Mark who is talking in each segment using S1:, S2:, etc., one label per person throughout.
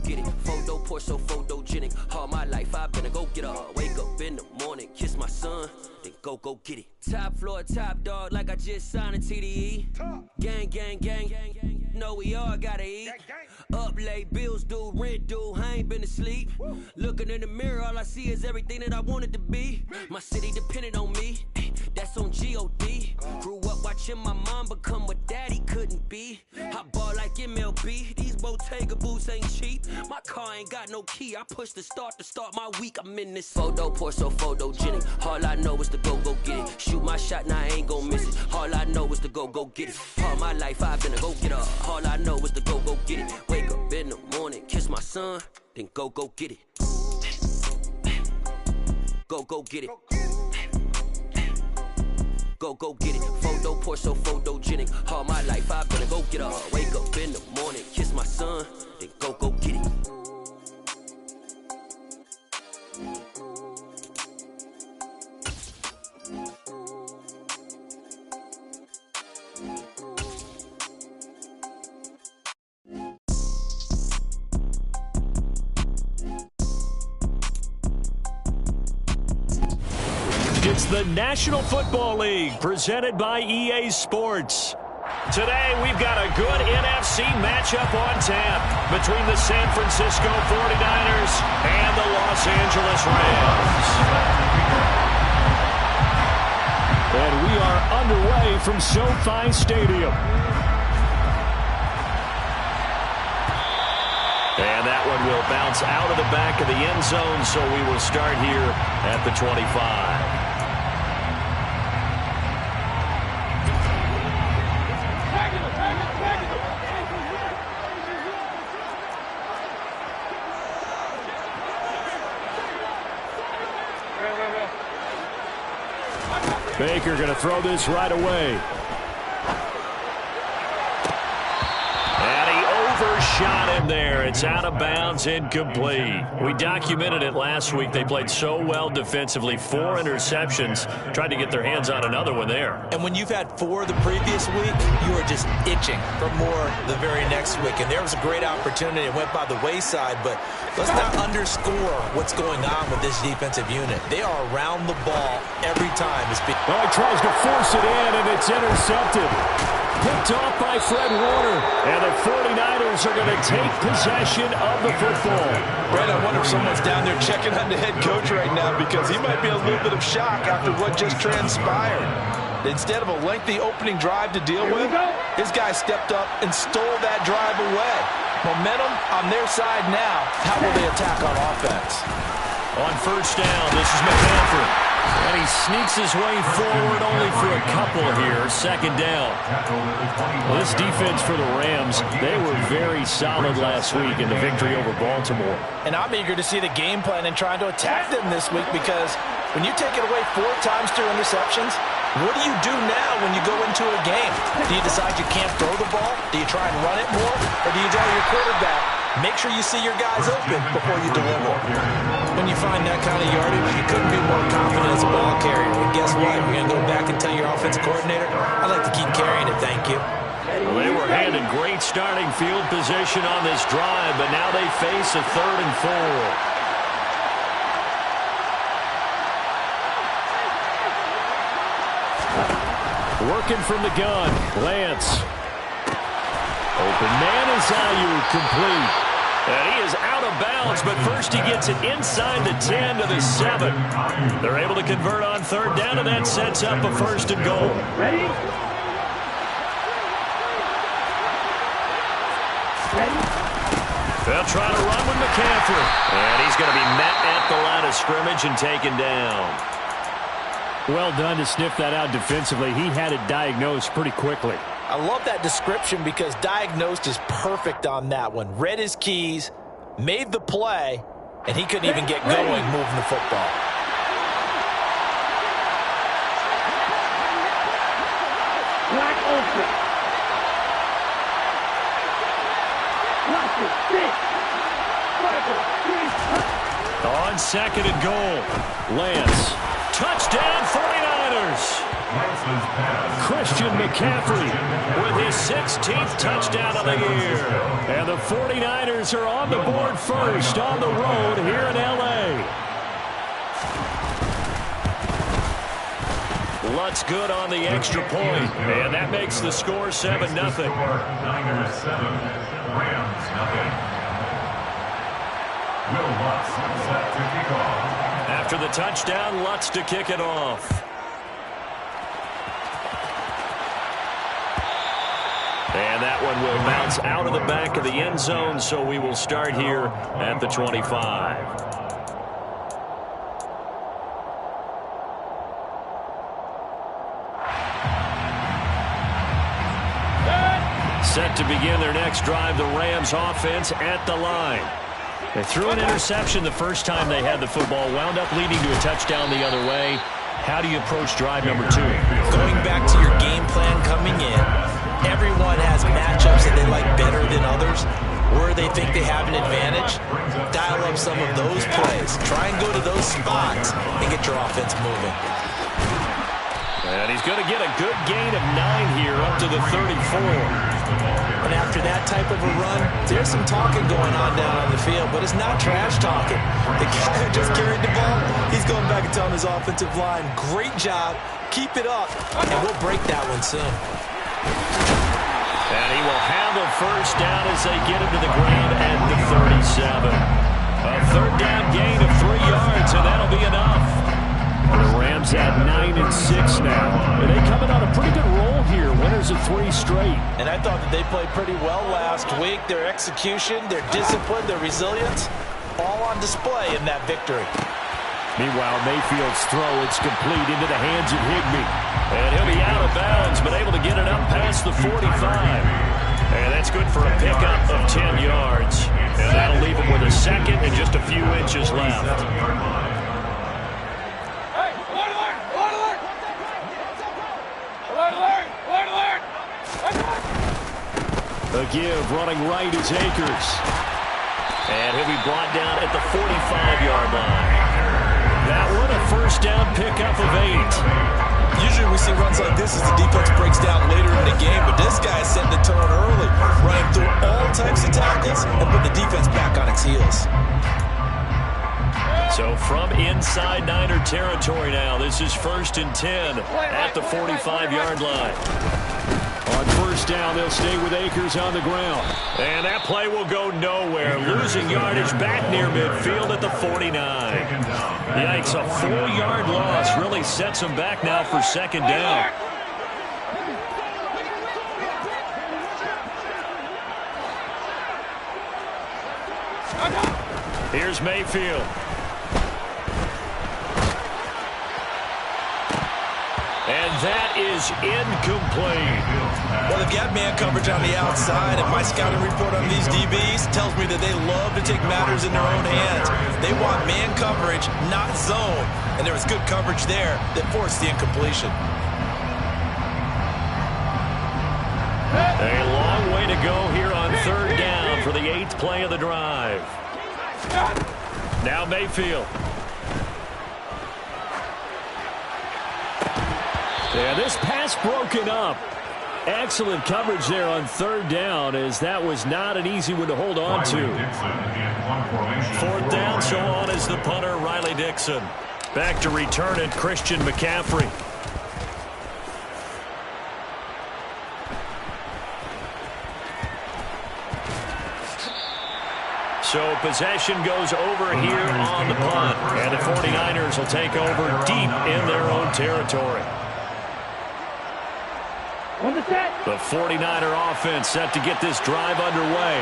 S1: get it. Photo poor, so photogenic. All my life I've been a go-getter. Wake up in the morning, kiss my son, then go get it. Top floor, top dog, like I just signed a TDE. Gang, gang, gang, gang, gang. No, we all gotta eat. Up late, bills due, rent due, I ain't been asleep. Looking in the mirror, all I see is everything that I wanted to be. My city depended on me, that's on G.O.D. Grew up watching my mom become what daddy couldn't be. I ball like MLB, these Bottega boots ain't cheap. My car ain't got no key, I push the start to start my week. I'm in this photo poor, so photogenic. All I know is to go get it. Shoot my shot, now I ain't gon' miss it. All I know is to go get it. All my life I've been a go-getter. All I know is to go get it. Wake up in the morning, kiss my son, then go get it. Go get it. Go get it. Photo poor, so photogenic. All my life I've been a go-getter. Wake up in the morning, kiss my son, then go get it.
S2: It's the National Football League presented by EA Sports. Today we've got a good NFC matchup on tap between the San Francisco 49ers and the Los Angeles Rams. And we are underway from SoFi Stadium. And that one will bounce out of the back of the end zone, so we will start here at the 25. Baker going to throw this right away. And he overshot him there. It's out of bounds, incomplete. We documented it last week. They played so well defensively. 4 interceptions. Tried to get their hands on another one there.
S3: And when you've had 4 the previous week, you are just itching for more the very next week. And there was a great opportunity. It went by the wayside, but let's not underscore what's going on with this defensive unit. They are around the ball every time.
S2: Well, he tries to force it in, and it's intercepted. Picked off by Fred Warner. And the 49ers are going to take possession of the football.
S4: Brad, I wonder if someone's down there checking on the head coach right now, because he might be a little bit of shock after what just transpired. Instead of a lengthy opening drive to deal with, his guy stepped up and stole that drive away. Momentum on their side now. How will they attack on offense?
S2: On first down, this is McCaffrey. And he sneaks his way forward only for a couple here. Second down. Well, this defense for the Rams, they were very solid last week in the victory over Baltimore.
S3: And I'm eager to see the game plan and trying to attack them this week, because when you take it away 4 times through interceptions, what do you do now when you go into a game? Do you decide you can't throw the ball? Do you try and run it more? Or do you draw your quarterback? Make sure you see your guys open before you deliver. When you find that kind of yardage, you couldn't be more confident as a ball carrier. And guess what? You're going to go back and tell your offensive coordinator, I'd like to keep carrying it, thank you.
S2: Well, they were handed great starting field position on this drive, but now they face a 3rd and 4. Working from the gun, Lance. Open man is Ayuk, complete. And he is out of bounds, but first he gets it inside the 10 to the 7. They're able to convert on 3rd down, and that sets up a 1st and goal.
S5: Ready?
S2: They'll try to run with McCaffrey. And he's going to be met at the line of scrimmage and taken down. Well done to sniff that out defensively. He had it diagnosed pretty quickly.
S3: I love that description, because diagnosed is perfect on that one. Read his keys, made the play, and he couldn't even get going moving the football.
S5: Black open.
S2: On 2nd and goal, Lance. Touchdown 49ers. Christian McCaffrey with his 16th touchdown of the year. And the 49ers are on the board first on the road here in L.A. Lutz good on the extra point, and that makes the score 7-0.
S6: Niners 7, Rams 0. Will Lutz set to kick off.
S2: After the touchdown, Lutz to kick it off. And that one will bounce out of the back of the end zone, so we will start here at the 25. Set to begin their next drive, the Rams offense at the line. They threw an interception the first time they had the football, wound up leading to a touchdown the other way. How do you approach drive number 2?
S3: Going back to your game plan coming in, everyone has matchups that they like better than others, where they think they have an advantage. Dial up some of those plays. Try and go to those spots and get your offense moving.
S2: And he's going to get a good gain of 9 here up to the 34.
S3: And after that type of a run, there's some talking going on down on the field, but it's not trash talking. The guy who just carried the ball, he's going back and telling his offensive line, great job, keep it up, and we'll break that one soon.
S2: And he will have a first down as they get him to the ground at the 37. A third down gain of 3 yards, and that'll be enough. The Rams at 9-6 now. They coming on a pretty good roll here. Winners of 3 straight.
S3: And I thought that they played pretty well last week. Their execution, their discipline, their resilience, all on display in that victory.
S2: Meanwhile, Mayfield's throw, it's complete into the hands of Higbee. And he'll be out of bounds, but able to get it up past the 45. And that's good for a pickup of 10 yards. And that'll leave him with a second and just a few inches left. A give, running right is Akers. And he'll be brought down at the 45-yard line. That one, a first down pickup of 8.
S3: Usually we see runs like this as the defense breaks down later in the game, but this guy set the tone early, running through all types of tackles and put the defense back on its heels.
S2: So from inside Niner territory now, this is 1st and 10 at the 45-yard line. On first down, they'll stay with Akers on the ground. And that play will go nowhere. Losing yardage back near midfield at the 49. Yikes, a 4-yard loss really sets them back now for 2nd down. Here's Mayfield. And that is incomplete.
S3: Well, they've got man coverage on the outside, and my scouting report on these DBs tells me that they love to take matters in their own hands. They want man coverage, not zone. And there was good coverage there that forced the incompletion.
S2: A long way to go here on 3rd down for the 8th play of the drive. Now Mayfield. Yeah, this pass broken up. Excellent coverage there on 3rd down, as that was not an easy one to hold on to. 4th down, so on is the punter, Riley Dixon. Back to return it, Christian McCaffrey. So possession goes over here on the punt, and the 49ers will take over deep in their own territory. The 49er offense set to get this drive underway.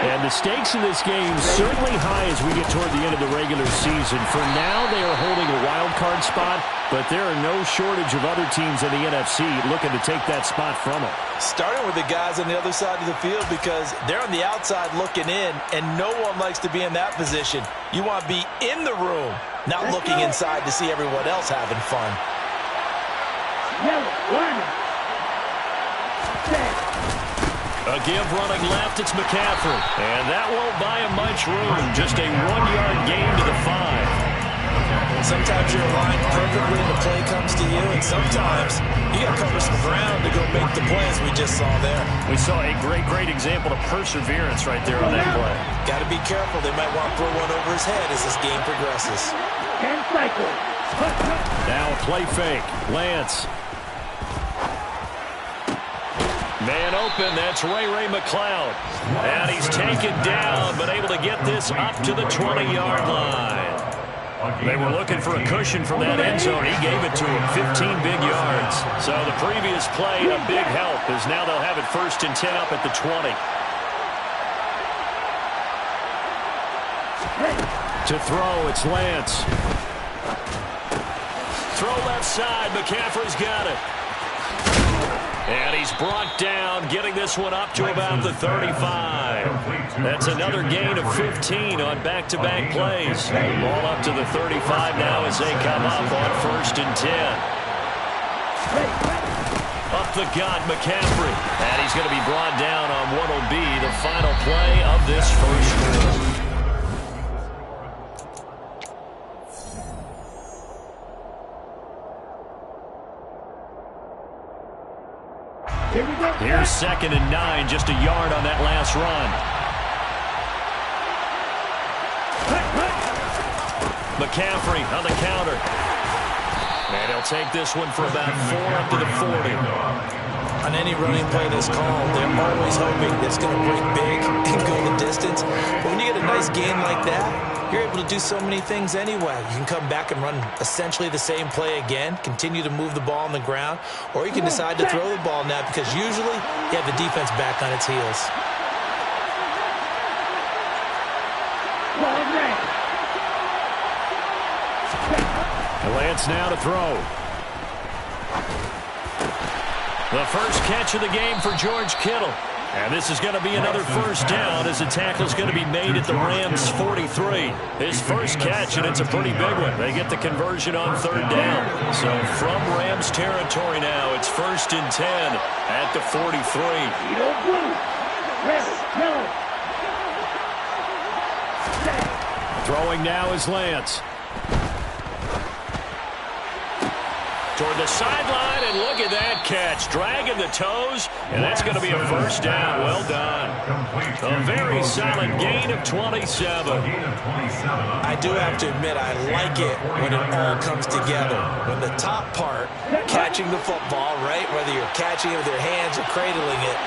S2: And the stakes in this game certainly high as we get toward the end of the regular season. For now, they are holding a wild card spot, but there are no shortage of other teams in the NFC looking to take that spot from them.
S3: Starting with the guys on the other side of the field, because they're on the outside looking in, and no one likes to be in that position. You want to be in the room, not looking inside to see everyone else having fun.
S2: A give running left, it's McCaffrey. And that won't buy him much room. Just a 1-yard gain to the 5.
S3: Sometimes you're aligned perfectly and the play comes to you, and sometimes you got to cover some ground to go make the plays we just saw there.
S2: We saw a great example of perseverance right there on that play.
S3: Got to be careful. They might want to throw one over his head as this game progresses.
S5: 10 cycles.
S2: Now play fake. Lance. Man open, that's Ray McLeod. And he's taken down, but able to get this up to the 20-yard line. They were looking for a cushion from that end zone. He gave it to him, 15 big yards. So the previous play, a big help, as now they'll have it 1st and 10 up at the 20. To throw, it's Lance. Throw left side, McCaffrey's got it. And he's brought down, getting this one up to about the 35. That's another gain of 15 on back-to-back plays. Ball up to the 35 now as they come up on 1st and 10. Up the gut, McCaffrey. And he's going to be brought down on what will be the final play of this first quarter. Here's 2nd and 9, just a yard on that last run. McCaffrey on the counter. And he'll take this one for about 4 up to the 40.
S3: On any running play that's called, they're always hoping that it's going to break big and go the distance. But when you get a nice gain like that, you're able to do so many things anyway. You can come back and run essentially the same play again, continue to move the ball on the ground, or you can decide to throw the ball now because usually you have the defense back on its heels.
S2: Lance now to throw. The first catch of the game for George Kittle. And this is going to be another 1st down as the tackle is going to be made at the Rams' 43. His first catch, and it's a pretty big one. They get the conversion on 3rd down. So from Rams territory now, it's 1st and 10 at the 43. Throwing now is Lance. Toward the sideline, and look at that catch. Dragging the toes, and that's going to be a 1st down. Well done. A very solid gain of 27.
S3: I do have to admit, I like it when it all comes together. When the top part, catching the football, right, whether you're catching it with your hands or cradling it,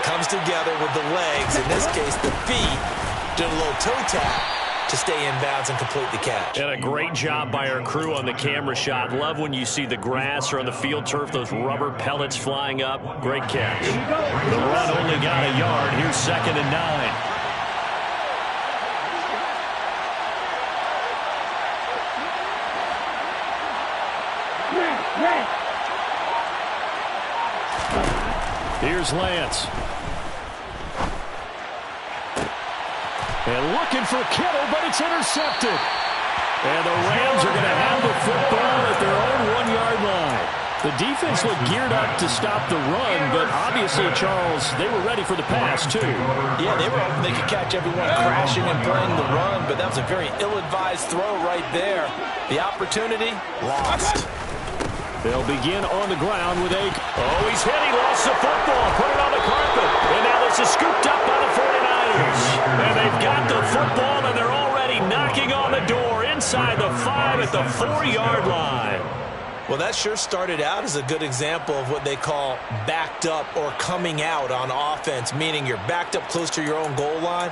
S3: comes together with the legs, in this case the feet, did a little toe tap to stay in bounds and complete the catch.
S2: And a great job by our crew on the camera shot. Love when you see the grass or on the field turf, those rubber pellets flying up. Great catch. The run only got a yard. Here's 2nd and 9. Here's Lance. And looking for Kittle, but it's intercepted. And the Rams are going to have the football at their own 1-yard line. The defense looked geared up to stop the run, but obviously, Charles, they were ready for the pass, too.
S3: Yeah, they were hoping they could catch everyone crashing and playing the run, but that was a very ill-advised throw right there. The opportunity, lost.
S2: They'll begin on the ground with a... Oh, he's hit. He lost the football. Put it on the carpet. And now this is scooped up by the 49ers. And they've got the football, and they're already knocking on the door inside the 5 at the 4-yard line.
S3: Well, that sure started out as a good example of what they call backed up or coming out on offense, meaning you're backed up close to your own goal line.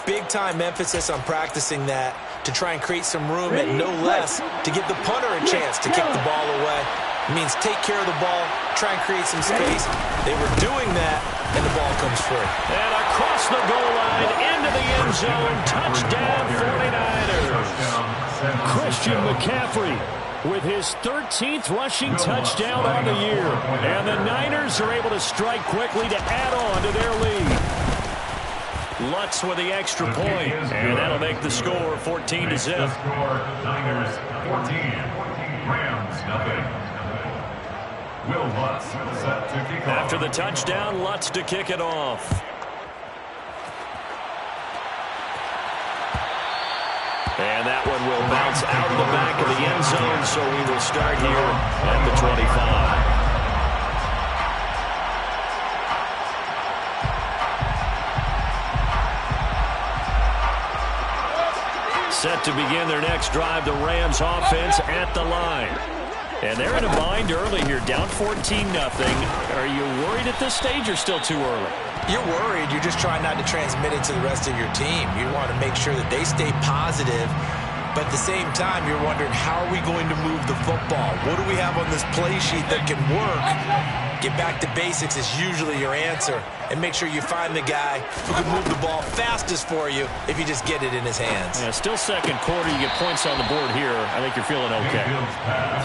S3: Big-time emphasis on practicing that to try and create some room and no less to give the punter a chance to kick the ball away. It means take care of the ball, try and create some space. They were doing that, and the ball comes free.
S2: And across the goal line, into the end zone, touchdown 49ers. Christian McCaffrey with his 13th rushing touchdown on the year. And the Niners are able to strike quickly to add on to their lead. Lutz with the extra point, and that'll make the score 14-0.
S6: Niners 14, Rams nothing. Will Lutz set to kick off.
S2: After the touchdown, Lutz to kick it off. And that one will bounce out of the back of the end zone, so we will start here at the 25. Set to begin their next drive, the Rams offense at the line. And they're in a bind early here, down 14-0. Are you worried at this stage or still too early?
S3: You're worried. You're just trying not to transmit it to the rest of your team. You want to make sure that they stay positive, but at the same time, you're wondering, how are we going to move the football? What do we have on this play sheet that can work? Get back to basics is usually your answer, and make sure you find the guy who can move the ball fastest for you if you just get it in his hands.
S2: Yeah, still second quarter. You get points on the board here. I think you're feeling okay.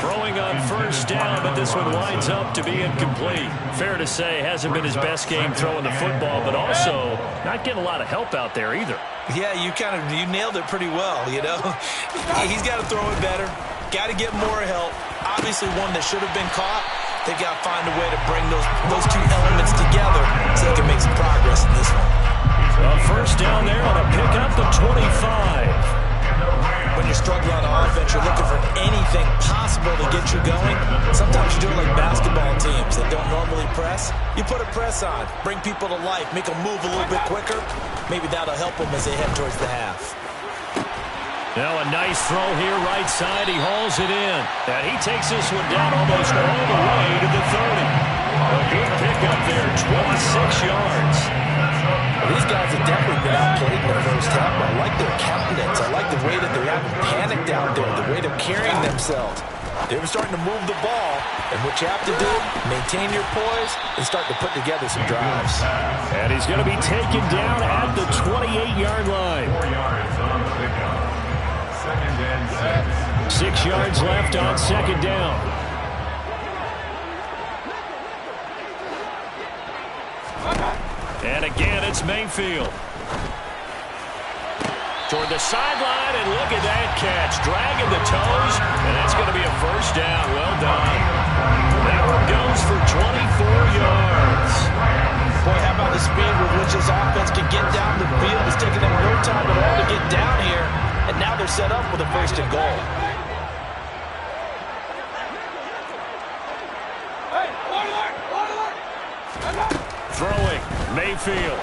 S2: Throwing on first down, but this one winds up to be incomplete. Fair to say, hasn't been his best game throwing the football, but also not getting a lot of help out there either.
S3: Yeah, you nailed it pretty well, you know. He's got to throw it better. Got to get more help. Obviously one that should have been caught. They've got to find a way to bring those two elements together so they can make some progress in this one.
S2: First down there on a pickup, the 25.
S3: When you're struggling on offense, you're looking for anything possible to get you going. Sometimes you do it like basketball teams that don't normally press. You put a press on, bring people to life, make them move a little bit quicker. Maybe that'll help them as they head towards the half.
S2: Now a nice throw here, right side. He hauls it in. And he takes this one down almost all the way to the 30. A good pickup there, 26 yards.
S3: Well, these guys have definitely been outplayed in the first half. I like their countenance. I like the way that they're having panicked out there, the way they're carrying themselves. They're starting to move the ball. And what you have to do, maintain your poise and start to put together some drives.
S2: And he's going to be taken down at the 28-yard line.
S6: 4 yards on the pickup.
S2: 6 yards left on second down. And again, it's Mayfield. Toward the sideline, and look at that catch. Dragging the toes, and that's going to be a first down. Well done. That one goes for 24 yards.
S3: Boy, how about the speed with which this offense can get down the field? It's taking them no time at all to get down here. And now they're set up with a first and goal.
S2: Throwing, Mayfield.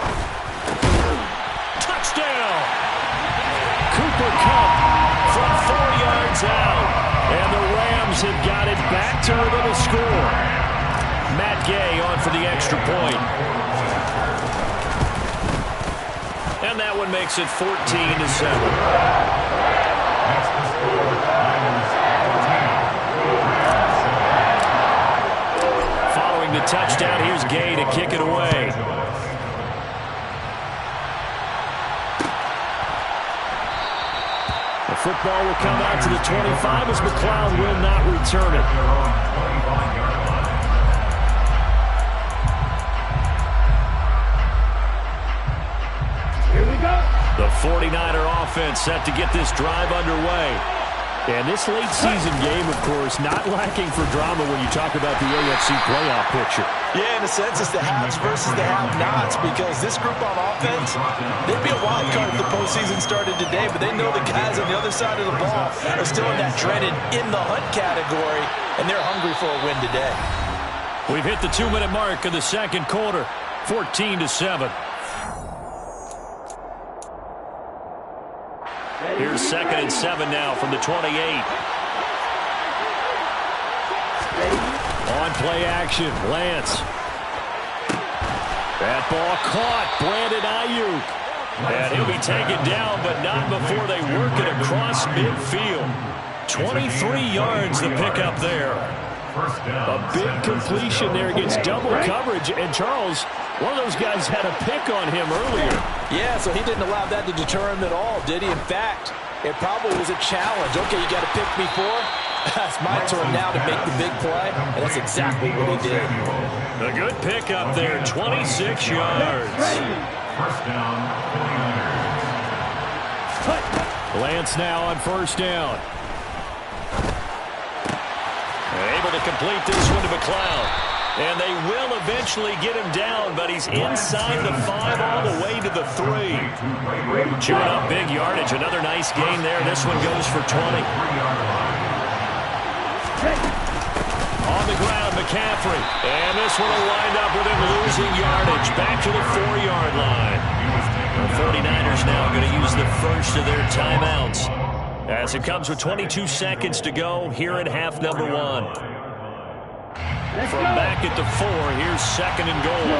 S2: Touchdown! Cooper Kupp from 4 yards out. And the Rams have got it back to within a score. Matt Gay on for the extra point. And that one makes it 14-7. Following the touchdown, here's Gay to kick it away. The football will come out to the 25 as McLeod will not return it. The 49er offense set to get this drive underway. And this late season game, of course, not lacking for drama when you talk about the AFC playoff picture.
S3: Yeah, in a sense, it's the haves versus the have-nots, because this group on offense, they'd be a wild card if the postseason started today, but they know the guys on the other side of the ball are still in that dreaded in-the-hunt category, and they're hungry for a win today.
S2: We've hit the 2-minute mark of the second quarter, 14-7. Here's 2nd and 7 now from the 28. On play action, Lance. That ball caught, Brandon Ayuk. And he'll be taken down, but not before they work it across midfield. 23 yards the pickup there. A big completion there against double coverage. And Charles, one of those guys had a pick on him earlier.
S3: Yeah, so he didn't allow that to deter him at all, did he? In fact, it probably was a challenge. Okay, you got to pick me for. It's my turn now to make the big play, and that's exactly what he did.
S2: A good pickup there, 26 yards.
S6: First down, 49ers.
S2: Lance now on first down. Able to complete this one to McLeod. And they will eventually get him down, but he's inside the 5 all the way to the 3. Chewing up big yardage. Another nice gain there. This one goes for 20. On the ground, McCaffrey. And this one will wind up with him losing yardage. Back to the 4-yard line. The 49ers now going to use the first of their timeouts, as it comes with 22 seconds to go here in half number 1. From back at the 4, here's 2nd and goal.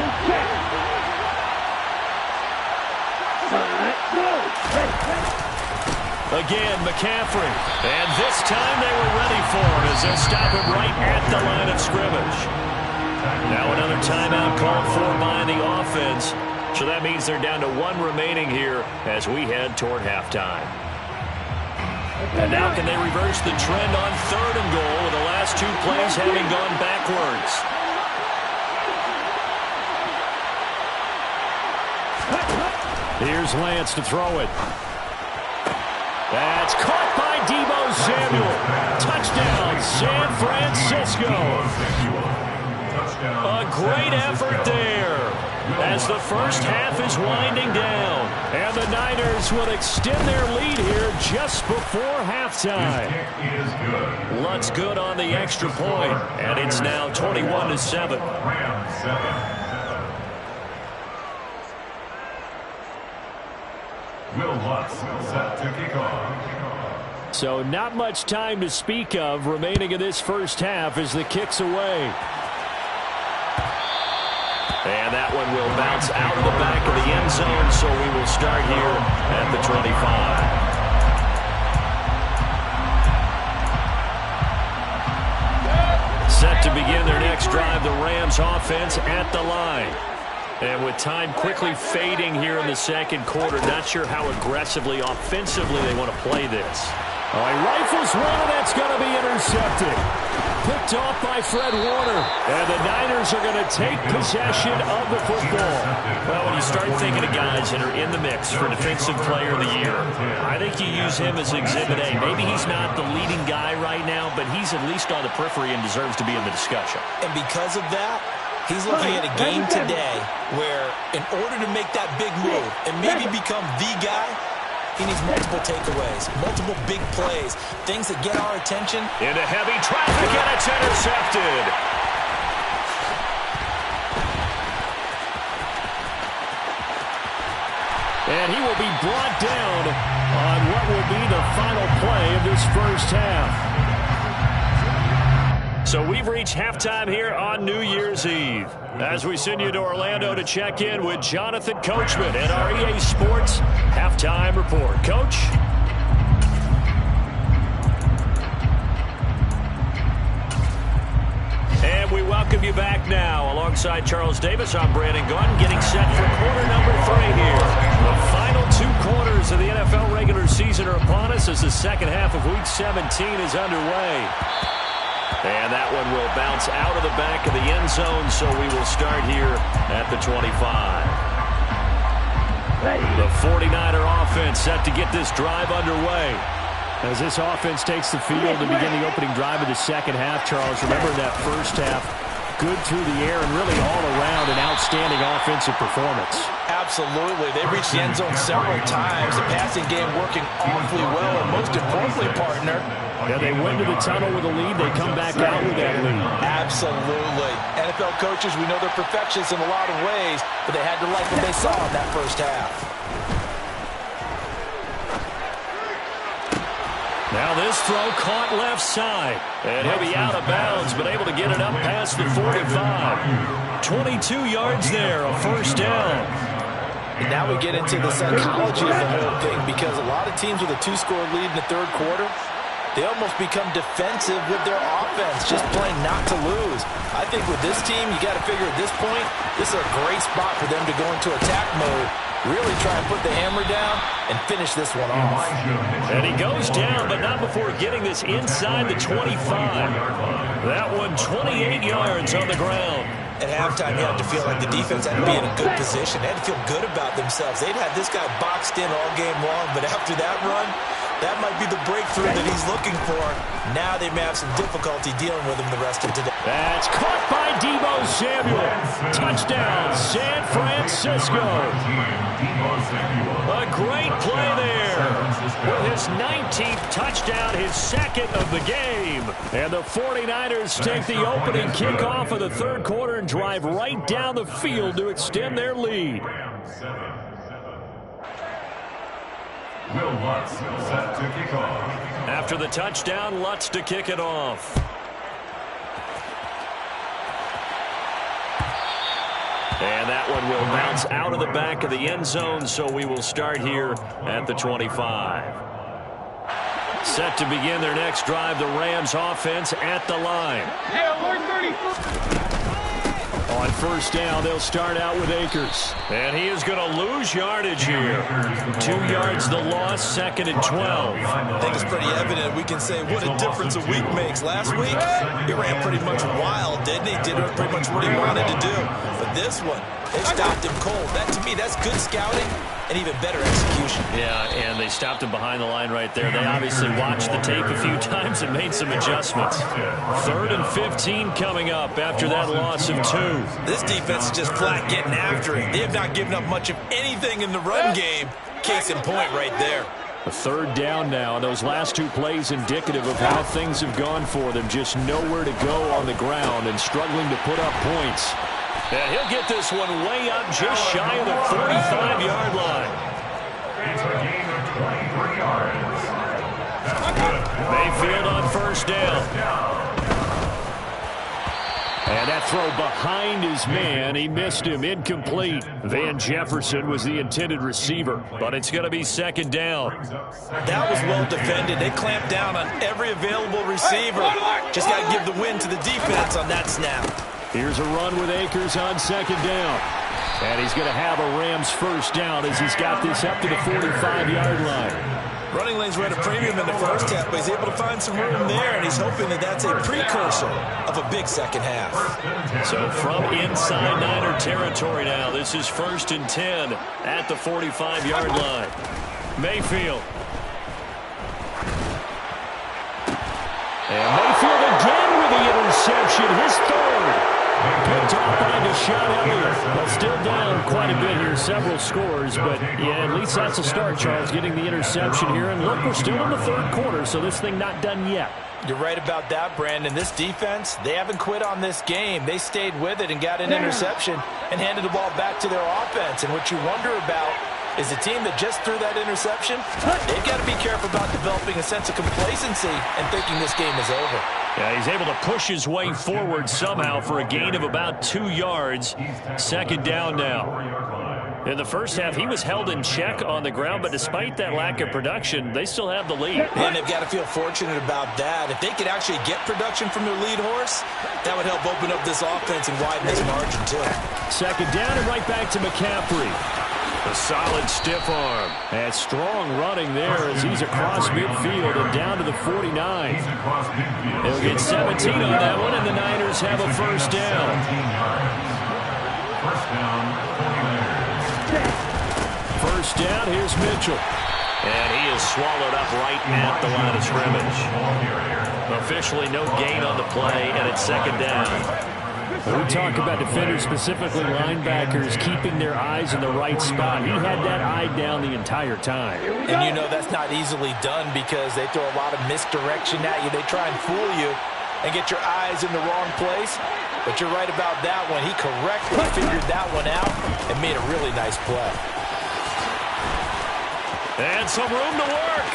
S2: Again, McCaffrey. And this time they were ready for him as they stop him right at the line of scrimmage. Now another timeout called for by the offense. So that means they're down to 1 remaining here as we head toward halftime. And now can they reverse the trend on 3rd and goal with the last 2 plays having gone backwards? Here's Lance to throw it. That's caught by Deebo Samuel. Touchdown, San Francisco. A great effort there as the first half is winding down. And the Niners will extend their lead here just before halftime. Luntz good on the extra point, and it's now 21-7.
S6: Will Lutz set to kick off.
S2: So not much time to speak of remaining in this first half as the kick's away. And that one will bounce out of the back of the end zone, so we will start here at the 25. Set to begin their next drive, the Rams offense at the line. And with time quickly fading here in the second quarter, not sure how aggressively, offensively they want to play this. Oh, he rifles one, and that's going to be intercepted. Picked off by Fred Warner. And the Niners are going to take possession of the football. Well, when you start thinking of guys that are in the mix for Defensive Player of the Year, I think you use him as Exhibit A. Maybe he's not the leading guy right now, but he's at least on the periphery and deserves to be in the discussion.
S3: And because of that, he's looking at a game today where in order to make that big move and maybe become the guy, he needs multiple takeaways, multiple big plays, things that get our attention.
S2: Into heavy traffic, and it's intercepted. And he will be brought down on what will be the final play of this first half. So we've reached halftime here on New Year's Eve as we send you to Orlando to check in with Jonathan Coachman at our EA Sports Halftime Report. Coach? And we welcome you back now. Alongside Charles Davis, I'm Brandon Gunn, getting set for quarter number 3 here. The final 2 quarters of the NFL regular season are upon us as the second half of Week 17 is underway. And that one will bounce out of the back of the end zone, so we will start here at the 25. The 49er offense set to get this drive underway. As this offense takes the field to begin the opening drive of the second half, Charles, remember that first half, good through the air and really all around an outstanding offensive performance.
S3: Absolutely. They reached the end zone several times. The passing game working awfully well, and most importantly, partner,
S2: yeah, they went to the tunnel with a lead. They come back out with that lead.
S3: Absolutely. NFL coaches, we know they're perfectionists in a lot of ways, but they had to like what they saw in that first half.
S2: Now this throw caught left side. And he'll be out of bounds, but able to get it up past the 45. 22 yards there, a first down.
S3: And now we get into the psychology of the whole thing, because a lot of teams with a 2-score lead in the third quarter, they almost become defensive with their offense, just playing not to lose. I think with this team, you got to figure at this point, this is a great spot for them to go into attack mode, really try and put the hammer down and finish this one off.
S2: And he goes down, but not before getting this inside the 25. That one 28 yards on the ground.
S3: At halftime, you had to feel like the defense had to be in a good position. They had to feel good about themselves. They'd had this guy boxed in all game long, but after that run, That might be the breakthrough that he's looking for. Now they may have some difficulty dealing with him the rest of today.
S2: That's caught by Deebo Samuel. Touchdown, San Francisco. A great play there. With his 19th touchdown, his second of the game. And the 49ers take the opening kickoff of the third quarter and drive right down the field to extend their lead.
S6: Will Lutz set to kick off.
S2: After the touchdown, Lutz to kick it off. And that one will bounce out of the back of the end zone, so we will start here at the 25. Set to begin their next drive, the Rams offense at the line. On first down, they'll start out with Akers. And he is going to lose yardage here. 2 yards the loss, 2nd and 12.
S3: I think it's pretty evident. We can say what a difference a week makes. Last week, he ran pretty much wild, didn't he? Did pretty much what he wanted to do. But this one, they stopped him cold. That, to me, that's good scouting and even better execution.
S2: Yeah, and they stopped him behind the line right there. They obviously watched the tape a few times and made some adjustments. 3rd and 15 coming up after that loss of 2.
S3: This defense is just flat getting after it. They have not given up much of anything in the run game. Case in point right there.
S2: A 3rd down now, and those last 2 plays indicative of how things have gone for them. Just nowhere to go on the ground and struggling to put up points. And he'll get this one way up just shy of the 45-yard line.
S6: It's a gain of 23 yards.
S2: Mayfield on first down. And that throw behind his man. He missed him. Incomplete. Van Jefferson was the intended receiver, but it's going to be 2nd down.
S3: That was well defended. They clamped down on every available receiver. Just got to give the win to the defense on that snap.
S2: Here's a run with Akers on 2nd down. And he's going to have a Rams first down as he's got this up to the 45-yard line.
S3: Running lanes were at a premium in the first half, but he's able to find some room there, and he's hoping that that's a precursor of a big second half.
S2: So from inside Niner territory now, this is 1st and 10 at the 45-yard line. Mayfield. And Mayfield again with the interception, his 3rd. Picked off by Deshaun Elliott. But still down quite a bit here, several scores. But, yeah, at least that's a start, Charles, getting the interception here. And look, we're still in the 3rd quarter, so this thing not done yet.
S3: You're right about that, Brandon. This defense, they haven't quit on this game. They stayed with it and got an interception and handed the ball back to their offense. And what you wonder about is the team that just threw that interception, they've got to be careful about developing a sense of complacency and thinking this game is over.
S2: Yeah, he's able to push his way forward somehow for a gain of about 2 yards. 2nd down now. In the first half, he was held in check on the ground, but despite that lack of production, they still have the lead.
S3: And they've got to feel fortunate about that. If they could actually get production from their lead horse, that would help open up this offense and widen this margin, too.
S2: 2nd down and right back to McCaffrey. A solid stiff arm. And strong running there as he's across midfield and down to the 49. They'll get 17 on that one, and the Niners have a first down.
S6: First down, 49ers.
S2: First down, here's Mitchell. And he is swallowed up right at the line of scrimmage. Officially no gain on the play, and it's 2nd down. We talk about defenders, specifically linebackers, keeping their eyes in the right spot. He had that eye down the entire time.
S3: And you know that's not easily done because they throw a lot of misdirection at you. They try and fool you and get your eyes in the wrong place. But you're right about that one. He correctly figured that one out and made a really nice play.
S2: And some room to work.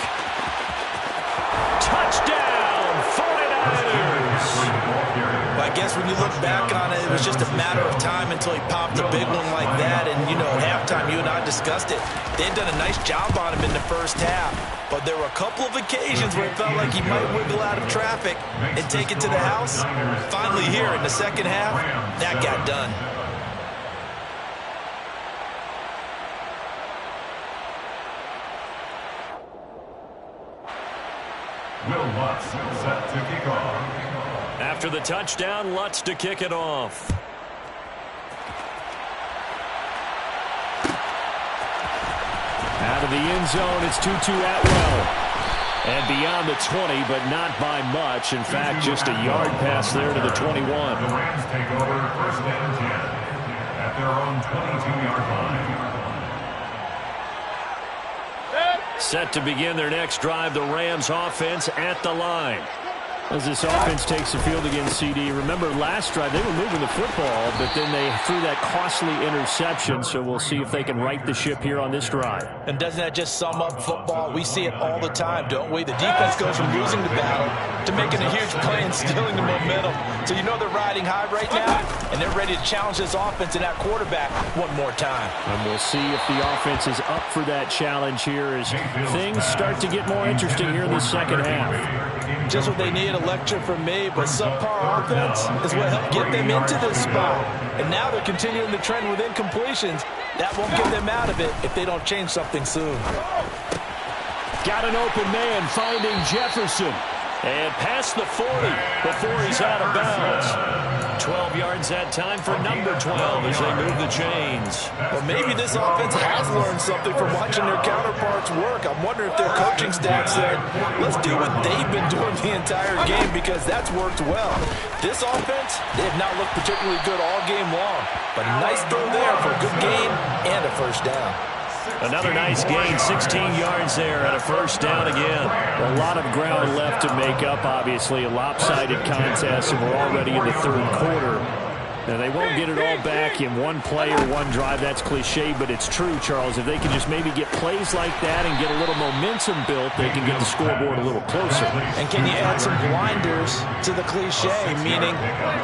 S2: Touchdown, 49ers.
S3: Well, I guess when you look back on it, it was just a matter of time until he popped a big one like that. And, you know, at halftime, you and I discussed it. They had done a nice job on him in the first half. But there were a couple of occasions where it felt like he might wiggle out of traffic and take it to the house. Finally here in the second half, that got done.
S6: Will Lutz set to kick off.
S2: After the touchdown, Lutz to kick it off. Out of the end zone, it's 2-2 Atwell. And beyond the 20, but not by much. In fact, just a yard pass there to the 21.
S6: The Rams take over 1st and 10 at their own 22-yard line.
S2: Set to begin their next drive, the Rams offense at the line. As this offense takes the field against CD, remember last drive they were moving the football, but then they threw that costly interception, so we'll see if they can right the ship here on this drive.
S3: And doesn't that just sum up football? We see it all the time, don't we? The defense goes from losing the battle to making a huge play and stealing the momentum. So you know they're riding high right now, and they're ready to challenge this offense and that quarterback one more time.
S2: And we'll see if the offense is up for that challenge here as things start to get more interesting here in the second half.
S3: Just what they need, a lecture from me, but subpar offense is what helped get them into this spot. And now they're continuing the trend with incompletions. That won't get them out of it if they don't change something soon.
S2: Got an open man finding Jefferson. And past the 40 before he's out of bounds. 12 yards that time for number 12 as they move the chains.
S3: Well, maybe this offense has learned something from watching their counterparts work. I'm wondering if their coaching staff said, let's do what they've been doing the entire game because that's worked well. This offense, they have not looked particularly good all game long. But a nice throw there for a good gain and a first down.
S2: Another nice gain, 16 yards there and a first down again. A lot of ground left to make up, obviously. A lopsided contest, and we're already in the third quarter. Now, they won't get it all back in one play or one drive. That's cliche, but it's true, Charles. If they can just maybe get plays like that and get a little momentum built, they can get the scoreboard a little closer.
S3: And can you add some blinders to the cliche, meaning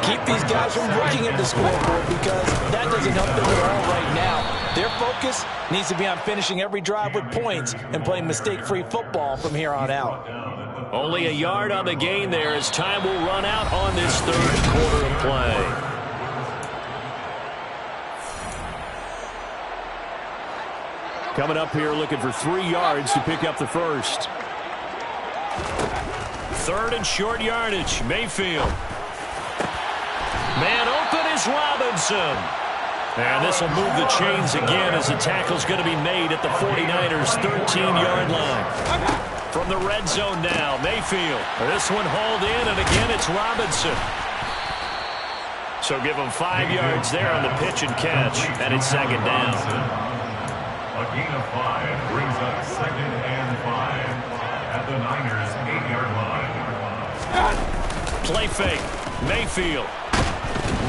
S3: keep these guys from looking at the scoreboard because that doesn't help them at all right now. Their focus needs to be on finishing every drive with points and playing mistake-free football from here on out.
S2: Only a yard on the gain there as time will run out on this third quarter of play. Coming up here looking for 3 yards to pick up the first. Third and short yardage. Mayfield. Man open is Robinson. And this will move the chains again as the tackle's going to be made at the 49ers' 13-yard line. From the red zone now, Mayfield. This one hauled in, and again it's Robinson. So give him 5 yards there on the pitch and catch, and it's second down.
S6: A gain of 5 brings up 2nd and 5 at the Niners' 8-yard line.
S2: Play fake. Mayfield.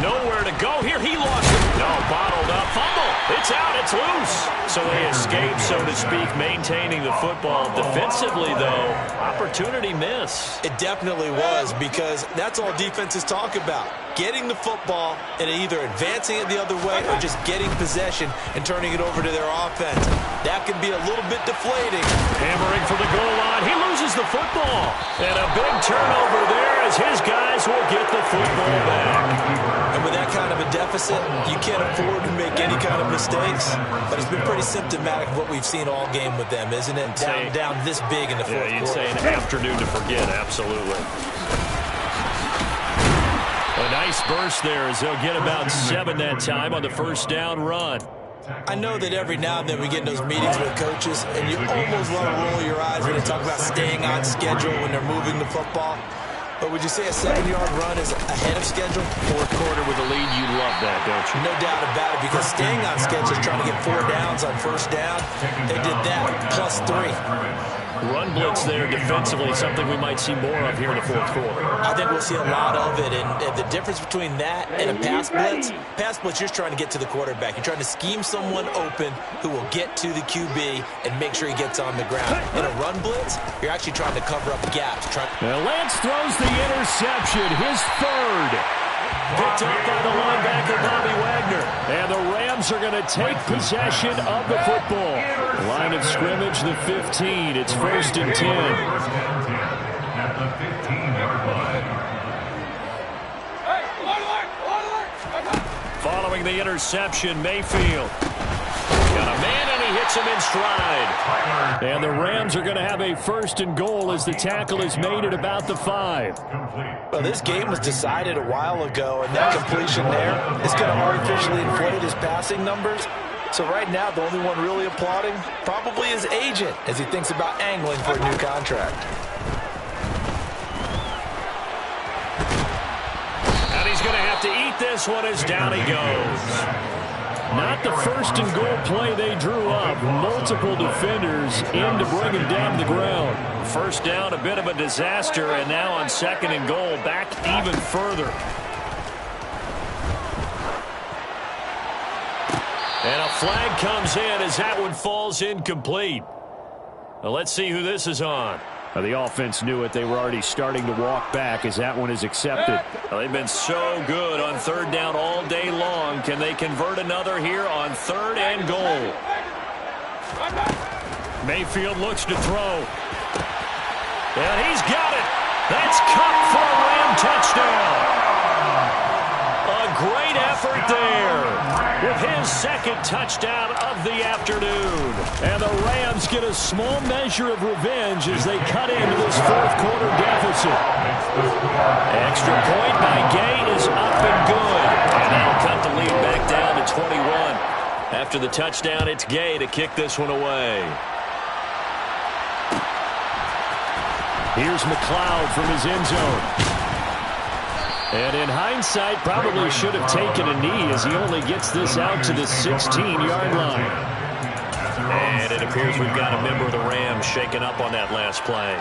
S2: Nowhere to go here. He lost it. No, bottled up. Fumble. It's out. It's loose. So they escape, so to speak, maintaining the football. Defensively, though, opportunity miss.
S3: It definitely was because that's all defenses talk about. Getting the football and either advancing it the other way or just getting possession and turning it over to their offense. That can be a little bit deflating.
S2: Hammering for the goal line. He loses the football. And a big turnover there as his guys will get the football back.
S3: And with that kind of a deficit, you can't afford to make any kind of mistakes. But it's been pretty symptomatic of what we've seen all game with them, isn't it? Down this big in the fourth quarter.
S2: You'd say an afternoon to forget, absolutely. A nice burst there as they'll get about 7 that time on the first down run.
S3: I know that every now and then we get in those meetings with coaches, and you almost want to roll your eyes when they talk about staying on schedule when they're moving the football. But would you say a 7-yard run is ahead of schedule?
S2: Fourth quarter with a lead, you love that, don't you?
S3: No doubt about it, because staying on schedule is trying to get 4 downs on first down. They did that, plus 3.
S2: Run blitz there defensively, something we might see more of here in the fourth quarter.
S3: I think we'll see a lot of it, and the difference between that and a pass blitz, you're just trying to get to the quarterback. You're trying to scheme someone open who will get to the QB and make sure he gets on the ground. In a run blitz, you're actually trying to cover up gaps.
S2: Now Lance throws the interception, his third. Picked up by the linebacker, Bobby Wagner. And the Rams are going to take possession of the football. Line of scrimmage, the 15. It's 1st and 10.
S6: At the 15-yard line.
S2: Following the interception, Mayfield. Got a man, and he hits him in stride. And the Rams are going to have a 1st and goal as the tackle is made at about the 5.
S3: Well, this game was decided a while ago, and that completion there is going to artificially inflate his passing numbers. So right now, the only one really applauding probably his agent as he thinks about angling for a new contract.
S2: And he's going to have to eat this one as down he goes. Not the first and goal play they drew up. Multiple defenders in to bring him down to the ground. First down, a bit of a disaster, and now on second and goal, back even further. And a flag comes in as that one falls incomplete. Well, let's see who this is on. Well, the offense knew it. They were already starting to walk back as that one is accepted. Well, they've been so good on third down all day long. Can they convert another here on third and goal? Mayfield looks to throw. And he's got it. That's Cup for a Ram touchdown. A great effort there with his second touchdown of the afternoon. And the Rams get a small measure of revenge as they cut into this fourth quarter deficit. Extra point by Gay is up and good. And that'll cut the lead back down to 21. After the touchdown, it's Gay to kick this one away. Here's McLeod from his end zone. And in hindsight, probably should have taken a knee as he only gets this out to the 16-yard line. And it appears we've got a member of the Rams shaken up on that last play.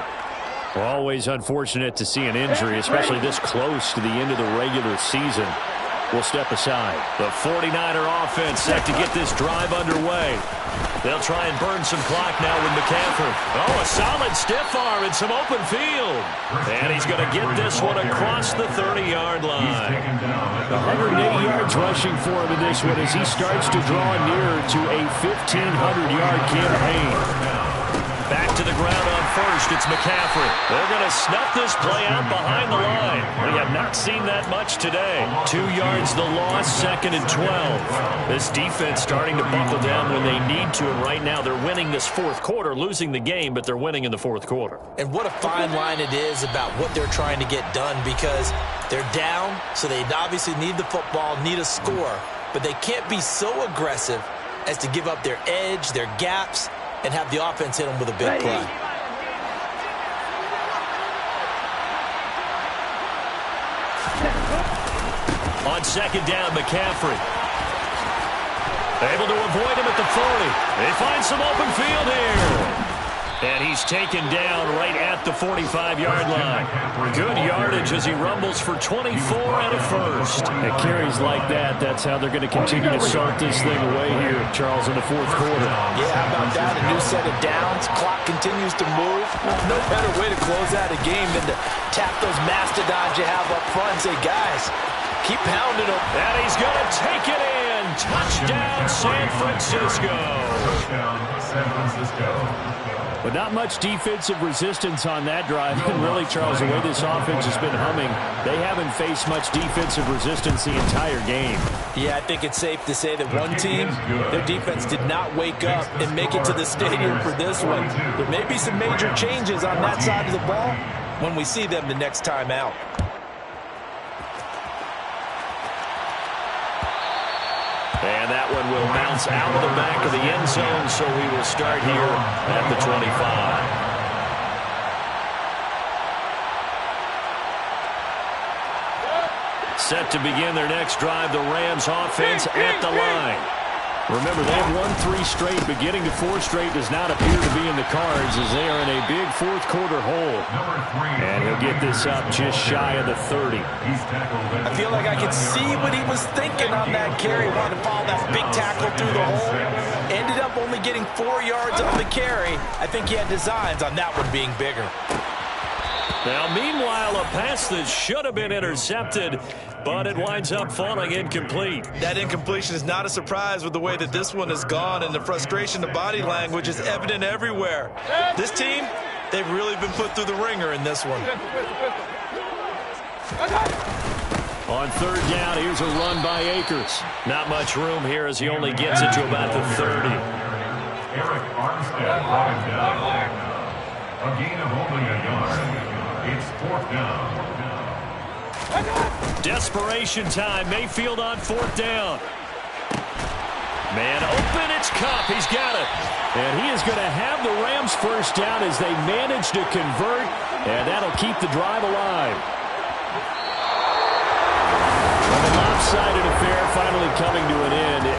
S2: Well, always unfortunate to see an injury, especially this close to the end of the regular season. We'll step aside. The 49er offense set to get this drive underway. They'll try and burn some clock now with McCaffrey. Oh, a solid stiff arm and some open field. And he's going to get this one across the 30-yard line. 180 yards rushing for him in this one as he starts to draw nearer to a 1,500-yard campaign. Back to the ground on first. It's McCaffrey. They're going to snuff this play out behind the line. We have not seen that much today. 2 yards the loss, second and 12. This defense starting to buckle down when they need to, and right now they're winning this fourth quarter, losing the game, but they're winning in the fourth quarter.
S3: And what a fine line it is about what they're trying to get done, because they're down, so they obviously need the football, need a score, but they can't be so aggressive as to give up their edge, their gaps, and have the offense hit them with a big play.
S2: On second down, McCaffrey. Able to avoid him at the 40. They find some open field here. And he's taken down right at the 45-yard line. Good yardage as he rumbles for 24 and a first. At carries like that, that's how they're going to continue to salt this thing away here, Charles, in the fourth quarter.
S3: Yeah, how about that? A new set of downs. Clock continues to move. No better way to close out a game than to tap those mastodons you have up front and say, guys, keep pounding them.
S2: And he's going to take it in. Touchdown, San Francisco.
S6: Touchdown, San Francisco.
S2: But not much defensive resistance on that drive. And really, Charles, the way this offense has been humming, they haven't faced much defensive resistance the entire game.
S3: Yeah, I think it's safe to say that one team, their defense did not wake up and make it to the stadium for this one. There may be some major changes on that side of the ball when we see them the next time out.
S2: And that one will bounce out of the back of the end zone, so we will start here at the 25. Set to begin their next drive, the Rams offense at the line. Remember, they have won 3 straight, but getting to 4 straight does not appear to be in the cards as they are in a big fourth quarter hole. And he'll get this up just shy of the 30.
S3: I feel like I could see what he was thinking on that carry. Wanted to follow that big tackle through the hole. Ended up only getting 4 yards on the carry. I think he had designs on that one being bigger.
S2: Now, meanwhile, a pass that should have been intercepted, but it winds up falling incomplete.
S4: That incompletion is not a surprise with the way that this one has gone, and the frustration, the body language is evident everywhere. This team, they've really been put through the ringer in this one.
S2: On third down, here's a run by Akers. Not much room here as he only gets it to about the 30.
S6: Eric Armstead brought him down. A gain of only a yard. It's fourth down.
S2: Desperation time. Mayfield on fourth down. Man open, it's Cup. He's got it. And he is going to have the Rams first down as they manage to convert, and that'll keep the drive alive. Well, the lopsided affair finally coming to an end.